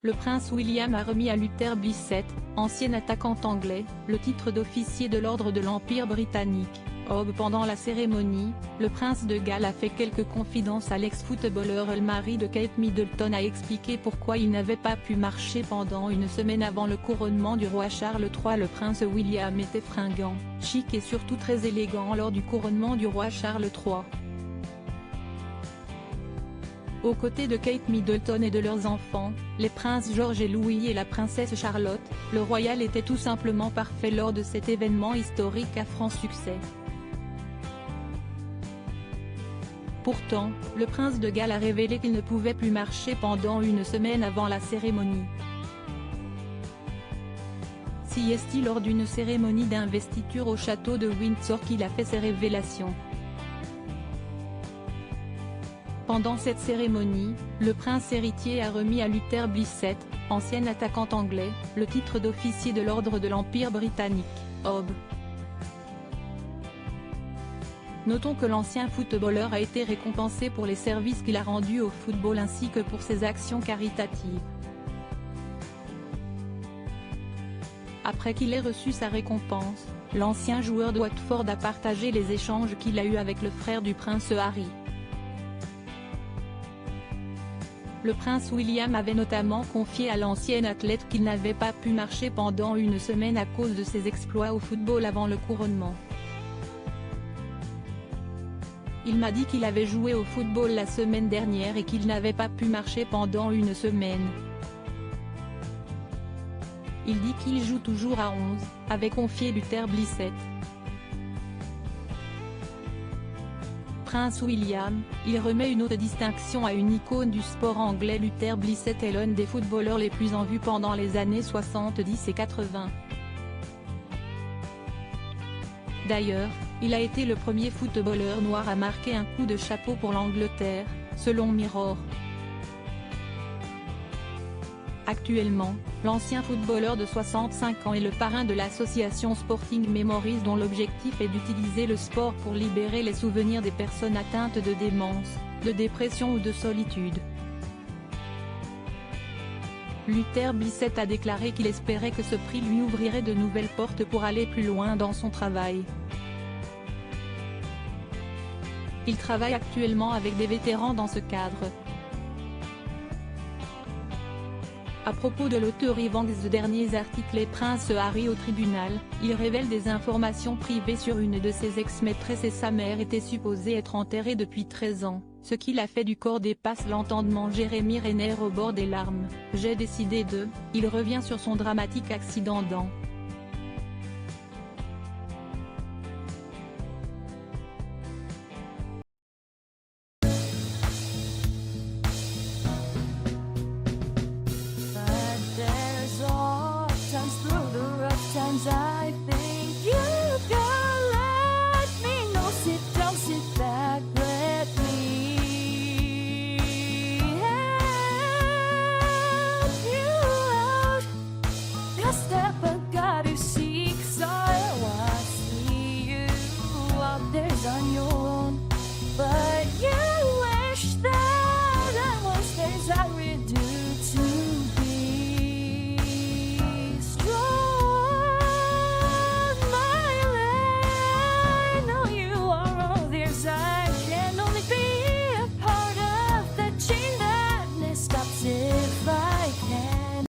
le prince William a remis à Luther Blissett, ancien attaquant anglais, le titre d'officier de l'ordre de l'Empire britannique. Pendant la cérémonie, le prince de Galles a fait quelques confidences à l'ex-footballeur. Le mari de Kate Middleton a expliqué pourquoi il n'avait pas pu marcher pendant une semaine avant le couronnement du roi Charles III. Le prince William était fringant, chic et surtout très élégant lors du couronnement du roi Charles III. Aux côtés de Kate Middleton et de leurs enfants, les princes George et Louis et la princesse Charlotte, le royal était tout simplement parfait lors de cet événement historique à franc succès. Pourtant, le prince de Galles a révélé qu'il ne pouvait plus marcher pendant une semaine avant la cérémonie. C'est lors d'une cérémonie d'investiture au château de Windsor qu'il a fait ces révélations. Pendant cette cérémonie, le prince héritier a remis à Luther Blissett, ancien attaquant anglais, le titre d'officier de l'ordre de l'Empire britannique, OB. Notons que l'ancien footballeur a été récompensé pour les services qu'il a rendus au football ainsi que pour ses actions caritatives. Après qu'il ait reçu sa récompense, l'ancien joueur de Watford a partagé les échanges qu'il a eus avec le frère du prince Harry. Le prince William avait notamment confié à l'ancien athlète qu'il n'avait pas pu marcher pendant une semaine à cause de ses exploits au football avant le couronnement. Il m'a dit qu'il avait joué au football la semaine dernière et qu'il n'avait pas pu marcher pendant une semaine. Il dit qu'il joue toujours à 11, avait confié Luther Blissett. Prince William, il remet une haute distinction à une icône du sport anglais. Luther Blissett est l'un des footballeurs les plus en vue pendant les années 70 et 80. D'ailleurs, il a été le premier footballeur noir à marquer un coup de chapeau pour l'Angleterre, selon Mirror. Actuellement, l'ancien footballeur de 65 ans est le parrain de l'association Sporting Memories dont l'objectif est d'utiliser le sport pour libérer les souvenirs des personnes atteintes de démence, de dépression ou de solitude. Luther Blissett a déclaré qu'il espérait que ce prix lui ouvrirait de nouvelles portes pour aller plus loin dans son travail. Il travaille actuellement avec des vétérans dans ce cadre. À propos de l'auteur Ivan des derniers articles et Prince Harry au tribunal, il révèle des informations privées sur une de ses ex-maîtresses et sa mère était supposée être enterrée depuis 13 ans, ce qui l'a fait du corps dépasse l'entendement. Jérémy Renner au bord des larmes, j'ai décidé de, il revient sur son dramatique accident dans